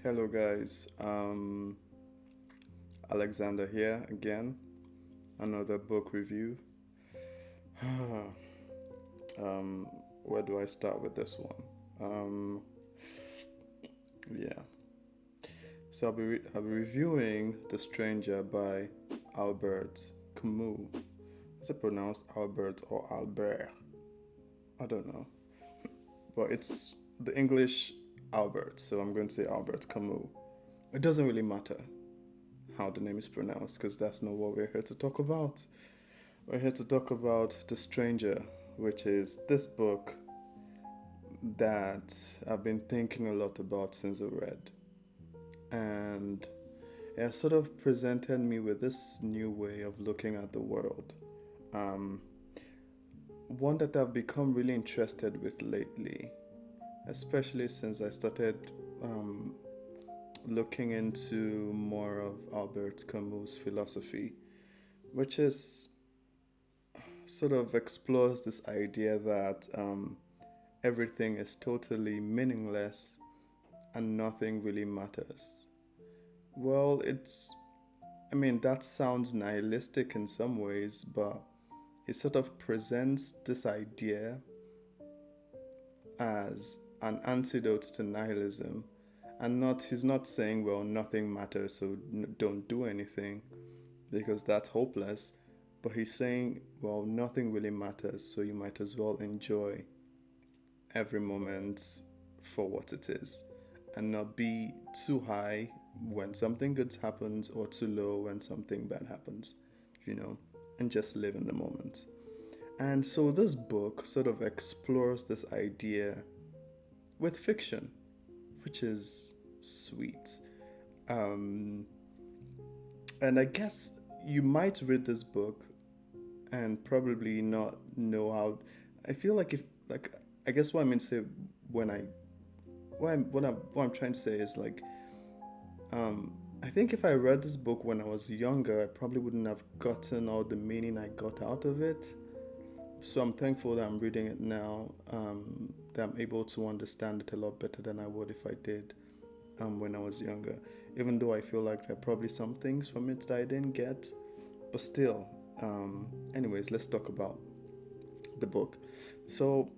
Hello, guys. Alexander here again. Another book review. um, where do I start with this one? Yeah. So I'll be reviewing The Stranger by Albert Camus. Is it pronounced Albert or Albert? I don't know. But it's the English Albert, so I'm going to say Albert Camus. It doesn't really matter how the name is pronounced because that's not what we're here to talk about. We're here to talk about The Stranger, which is this book that I've been thinking a lot about since I read. And it has sort of presented me with this new way of looking at the world. Um, One that I've become really interested with lately, especially since I started looking into more of Albert Camus' philosophy, which is sort of explores this idea that everything is totally meaningless and nothing really matters. Well, that sounds nihilistic in some ways, but he sort of presents this idea as an antidote to nihilism. And he's not saying, well, nothing matters, so don't do anything because that's hopeless. But he's saying, well, nothing really matters, so you might as well enjoy every moment for what it is and not be too high when something good happens or too low when something bad happens, you know, and just live in the moment. And so this book sort of explores this idea with fiction, which is sweet. Um, and I guess you might read this book and probably not know how. I feel like if like I guess what I mean to say when I what I'm trying to say is like I think if I read this book when I was younger, I probably wouldn't have gotten all the meaning I got out of it. So I'm thankful that I'm reading it now, that I'm able to understand it a lot better than I would if I did when I was younger. Even though I feel like there are probably some things from it that I didn't get, but still. Anyways, let's talk about the book. So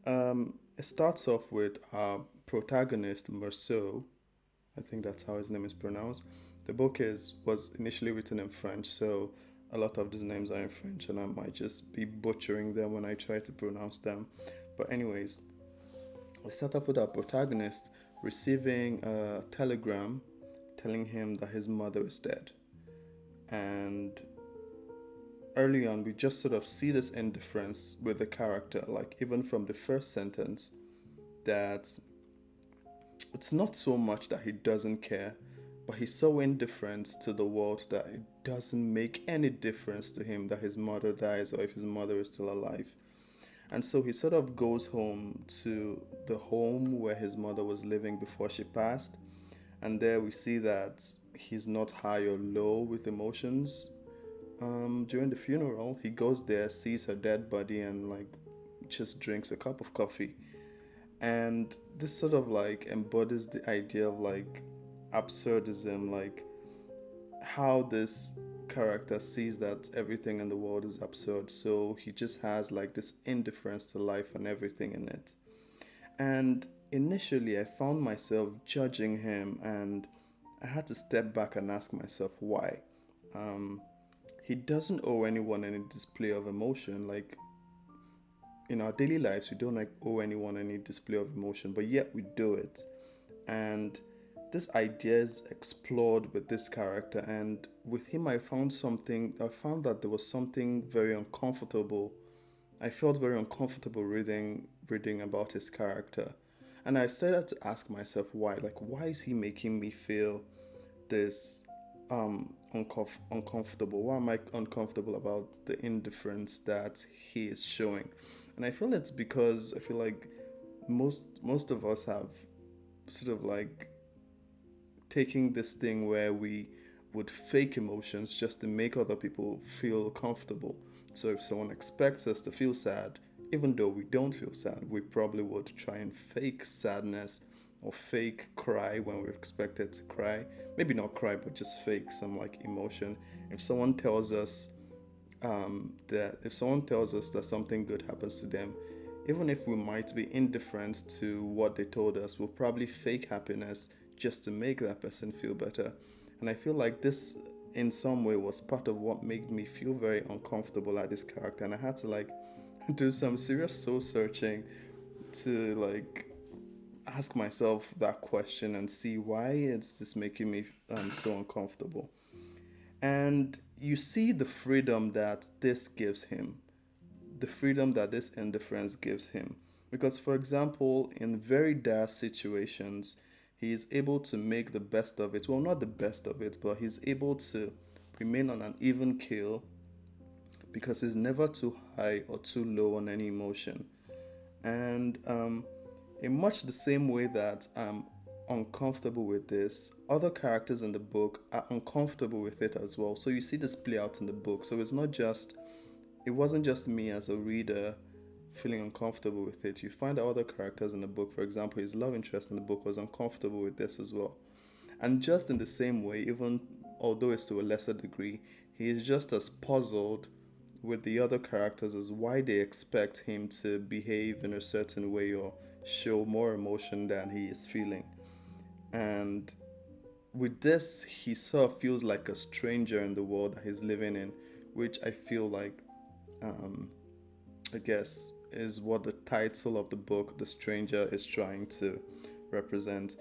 it starts off with our protagonist, Merceau. I think that's how his name is pronounced. The book was initially written in French, so a lot of these names are in French, and I might just be butchering them when I try to pronounce them. But anyways, we start off with our protagonist receiving a telegram telling him that his mother is dead, and early on we just sort of see this indifference with the character, like even from the first sentence, that it's not so much that he doesn't care, but he's so indifferent to the world that it doesn't make any difference to him that his mother dies or if his mother is still alive. And so he sort of goes home to the home where his mother was living before she passed. And there we see that he's not high or low with emotions. During the funeral, he goes there, sees her dead body, and like just drinks a cup of coffee. And this sort of like embodies the idea of like absurdism, like how this character sees that everything in the world is absurd, so he just has like this indifference to life and everything in it. And initially I found myself judging him, and I had to step back and ask myself why. um, he doesn't owe anyone any display of emotion. Like in our daily lives we don't like owe anyone any display of emotion, but yet we do it. And this idea is explored with this character, and with him I found that there was something very uncomfortable. I felt very uncomfortable reading about his character, and I started to ask myself why. Like, why is he making me feel this uncomfortable? Why am I uncomfortable about the indifference that he is showing? And I feel it's because I feel like most of us have sort of like taking this thing where we would fake emotions just to make other people feel comfortable. So if someone expects us to feel sad, even though we don't feel sad, we probably would try and fake sadness or fake cry when we're expected to cry. Maybe not cry, but just fake some like emotion. If someone tells us that something good happens to them, even if we might be indifferent to what they told us, we'll probably fake happiness just to make that person feel better. And I feel like this, in some way, was part of what made me feel very uncomfortable at this character. And I had to like do some serious soul searching to like ask myself that question and see why is this making me so uncomfortable. And you see the freedom that this gives him, the freedom that this indifference gives him. Because, for example, in very dire situations, he is able to make the best of it. Well, not the best of it, but he's able to remain on an even keel because he's never too high or too low on any emotion. And in much the same way that I'm uncomfortable with this, other characters in the book are uncomfortable with it as well. So you see this play out in the book. So it wasn't just me as a reader feeling uncomfortable with it. You find other characters in the book, for example, his love interest in the book was uncomfortable with this as well. And just in the same way, even although it's to a lesser degree, he is just as puzzled with the other characters as why they expect him to behave in a certain way or show more emotion than he is feeling. And with this, he sort of feels like a stranger in the world that he's living in, which I feel like, I guess, is what the title of the book, The Stranger, is trying to represent.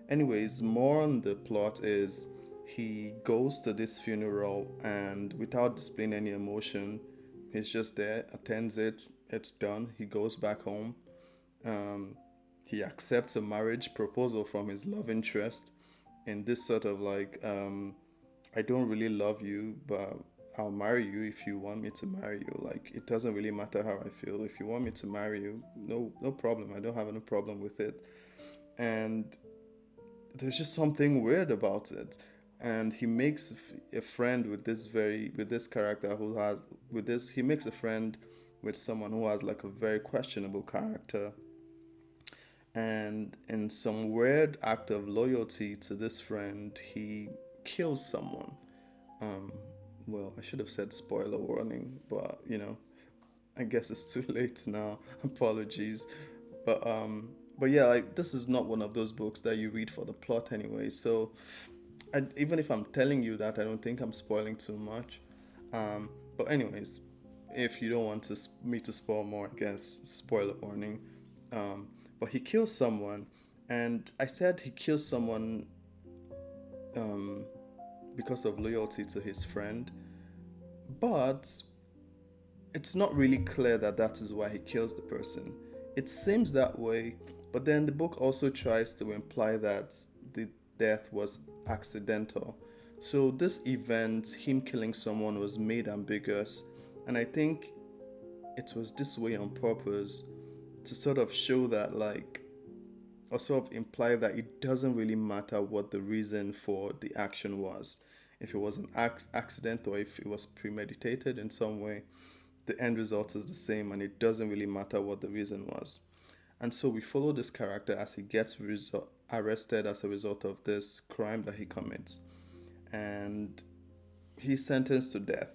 Anyways, more on the plot is he goes to this funeral and without displaying any emotion, he's just there, attends it, it's done, he goes back home. He accepts a marriage proposal from his love interest in this sort of like, I don't really love you, but I'll marry you if you want me to marry you. Like, it doesn't really matter how I feel. If you want me to marry you, no problem. I don't have any problem with it. And there's just something weird about it. And he makes a friend with this character who has with this he makes a friend with someone who has like a very questionable character. And in some weird act of loyalty to this friend, he kills someone. Um, well, I should have said spoiler warning, but I guess it's too late now. Apologies. But yeah, like this is not one of those books that you read for the plot anyway. So even if I'm telling you that, I don't think I'm spoiling too much. But anyways, if you don't want me to spoil more, I guess spoiler warning. But he kills someone, and I said he kills someone um, because of loyalty to his friend, but it's not really clear that that is why he kills the person. It seems that way, but then the book also tries to imply that the death was accidental. So this event, him killing someone, was made ambiguous, and I think it was this way on purpose to sort of show that, like, or sort of imply that it doesn't really matter what the reason for the action was. If it was an accident or if it was premeditated in some way, the end result is the same and it doesn't really matter what the reason was. And so we follow this character as he gets arrested as a result of this crime that he commits. And he's sentenced to death.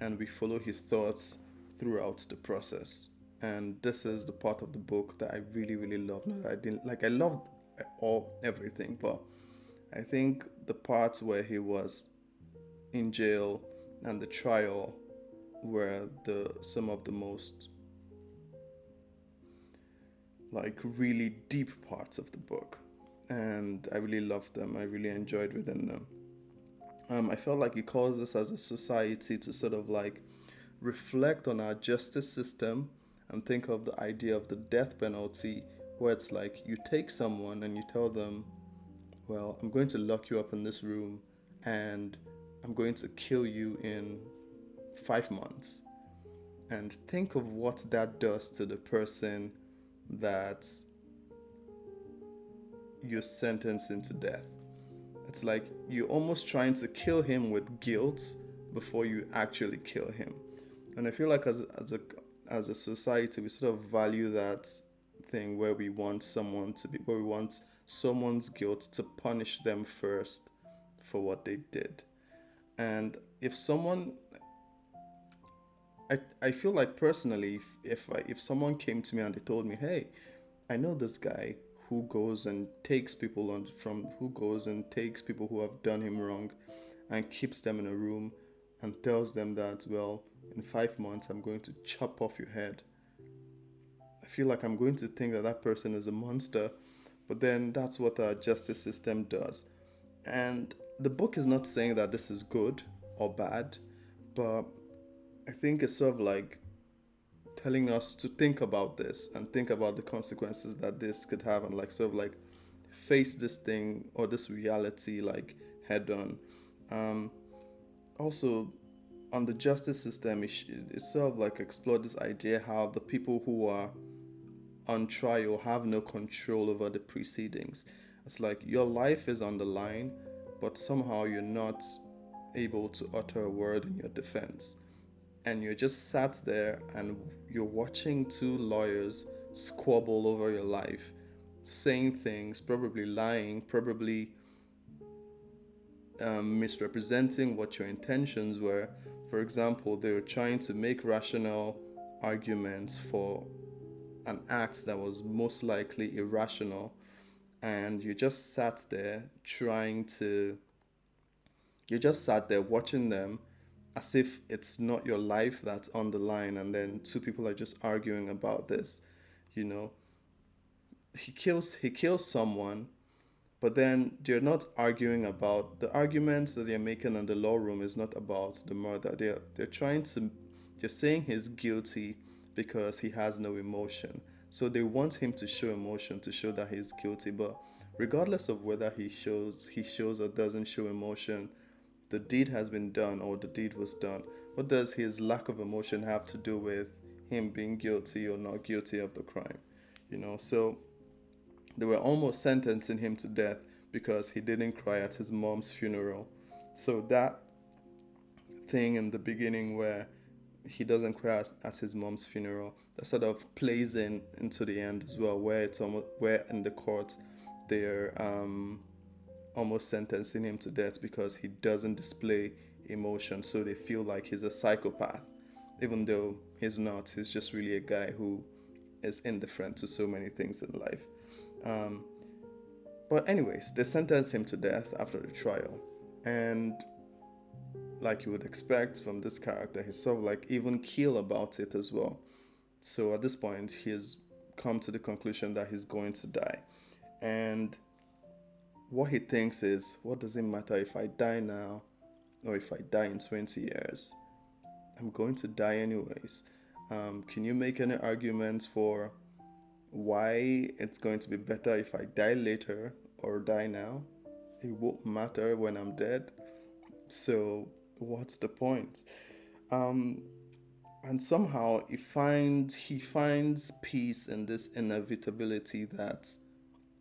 And we follow his thoughts throughout the process. And this is the part of the book that I really, really love. Not that I didn't like. I loved everything, but I think the parts where he was in jail and the trial were some of the most like really deep parts of the book, and I really loved them. I really enjoyed reading them. I felt like it calls us as a society to sort of like reflect on our justice system and think of the idea of the death penalty, where it's like you take someone and you tell them, well, I'm going to lock you up in this room and I'm going to kill you in 5 months. And think of what that does to the person that you're sentencing to death. It's like you're almost trying to kill him with guilt before you actually kill him. And I feel like as a society, we sort of value that thing where we want someone's guilt to punish them first for what they did. And if someone, I feel like personally, if someone came to me and they told me, hey, I know this guy who goes and takes people on from who goes and takes people who have done him wrong and keeps them in a room and tells them that, well, in 5 months I'm going to chop off your head. I feel like I'm going to think that that person is a monster, but then that's what our justice system does. And the book is not saying that this is good or bad, but I think it's sort of like telling us to think about this and think about the consequences that this could have, and like sort of like face this thing or this reality like head on. Um, Also, on the justice system, it sort of like explored this idea how the people who are on trial have no control over the proceedings. It's like your life is on the line, but somehow you're not able to utter a word in your defense. And you're just sat there and you're watching two lawyers squabble over your life, saying things, probably lying, probably misrepresenting what your intentions were. For example, they were trying to make rational arguments for an act that was most likely irrational, and you just sat there watching them as if it's not your life that's on the line, and then two people are just arguing about this. You know, he kills someone, but then they're not arguing about the argument that they're making in the law room is not about the murder. They're saying he's guilty because he has no emotion. So they want him to show emotion to show that he's guilty. But regardless of whether he shows or doesn't show emotion, the deed has been done or the deed was done. What does his lack of emotion have to do with him being guilty or not guilty of the crime? So they were almost sentencing him to death because he didn't cry at his mom's funeral. So that thing in the beginning where he doesn't cry at his mom's funeral, that sort of plays into the end as well, where it's almost where in the court they're almost sentencing him to death because he doesn't display emotion. So they feel like he's a psychopath, even though he's not. He's just really a guy who is indifferent to so many things in life. Um, but anyways, they sentenced him to death after the trial, and like you would expect from this character, he's sort of like even keel about it as well. So at this point, he's come to the conclusion that he's going to die, and what he thinks is, what does it matter if I die now or if I die in 20 years? I'm going to die anyways. Can you make any arguments for why it's going to be better if I die later or die now? It won't matter when I'm dead. So what's the point? Um, and somehow he finds peace in this inevitability that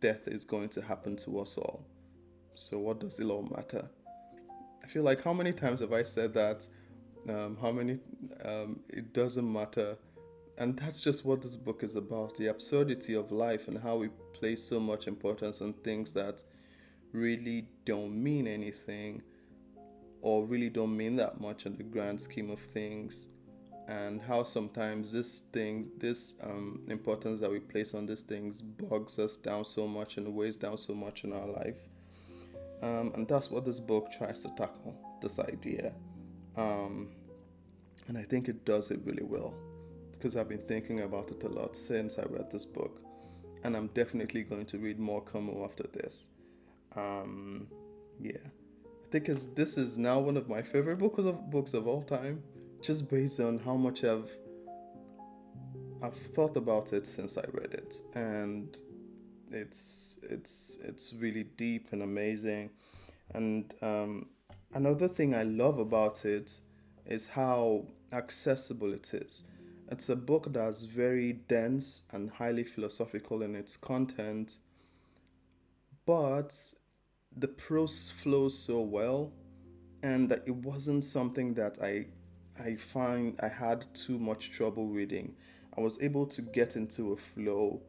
death is going to happen to us all. So what does it all matter? I feel like how many times have I said that? How many? It doesn't matter, and that's just what this book is about: the absurdity of life and how we place so much importance on things that really don't mean anything or really don't mean that much in the grand scheme of things, and how sometimes this importance that we place on these things bogs us down so much and weighs down so much in our life. And that's what this book tries to tackle, this idea. Um, and I think it does it really well because I've been thinking about it a lot since I read this book. And I'm definitely going to read more Camus after this. Um, yeah. I think this is now one of my favorite books of all time, just based on how much I've thought about it since I read it, and it's really deep and amazing. And another thing I love about it is how accessible it is. It's a book that's very dense and highly philosophical in its content, but the prose flows so well, and that it wasn't something that I find I had too much trouble reading. I was able to get into a flow.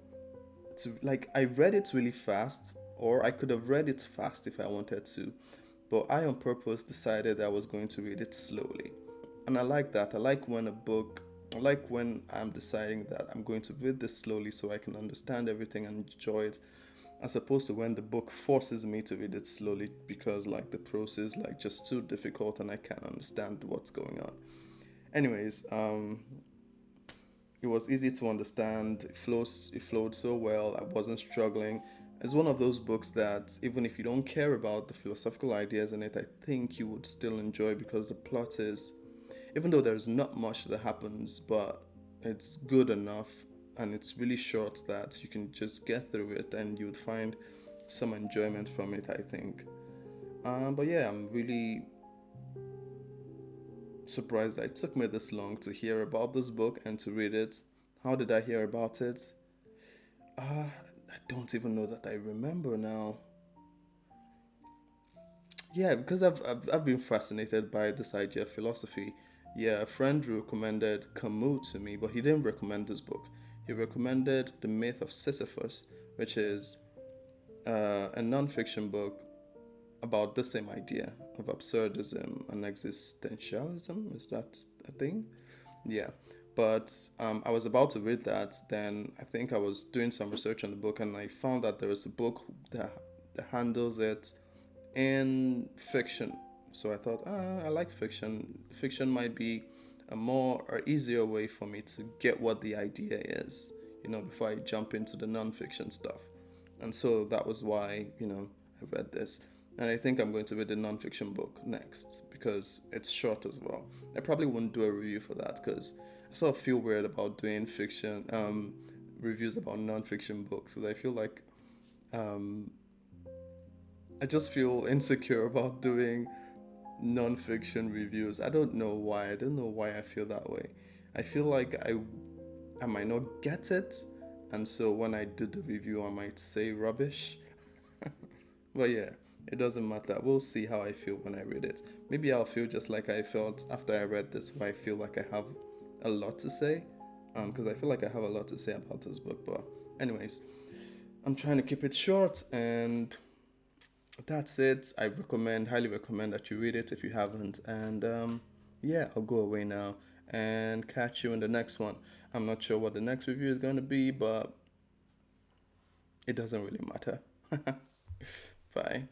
To like I read it really fast, or I could have read it fast if I wanted to, but I on purpose decided I was going to read it slowly. And I like that. I like when I'm deciding that I'm going to read this slowly so I can understand everything and enjoy it, as opposed to when the book forces me to read it slowly because like the prose is like just too difficult and I can't understand what's going on. Anyways, it was easy to understand. It flowed so well. I wasn't struggling. It's one of those books that even if you don't care about the philosophical ideas in it, I think you would still enjoy because the plot is, even though there's not much that happens, but it's good enough and it's really short that you can just get through it and you would find some enjoyment from it, I think. But yeah, I'm really surprised that it took me this long to hear about this book and to read it. How did I hear about it? I don't even know that I remember now. Yeah, because I've been fascinated by this idea of philosophy. Yeah, a friend recommended Camus to me, but he didn't recommend this book. He recommended The Myth of Sisyphus, which is a non-fiction book about the same idea of absurdism and existentialism. Is that a thing? Yeah. But I was about to read that. Then I think I was doing some research on the book, and I found that there is a book that handles it in fiction. So I thought, I like fiction. Fiction might be a more or easier way for me to get what the idea is, before I jump into the non-fiction stuff. And so that was why, I read this. And I think I'm going to read the non-fiction book next because it's short as well. I probably wouldn't do a review for that because I sort of feel weird about doing fiction reviews about non-fiction books because I feel like um, I just feel insecure about doing non-fiction reviews. I don't know why. I don't know why I feel that way. I feel like I might not get it, and so when I do the review, I might say rubbish. But yeah, it doesn't matter. We'll see how I feel when I read it. Maybe I'll feel just like I felt after I read this, where I feel like I have a lot to say, because I feel like I have a lot to say about this book. But anyways, I'm trying to keep it short, and that's it. Highly recommend that you read it if you haven't. And yeah, I'll go away now and catch you in the next one. I'm not sure what the next review is going to be, but it doesn't really matter. Bye.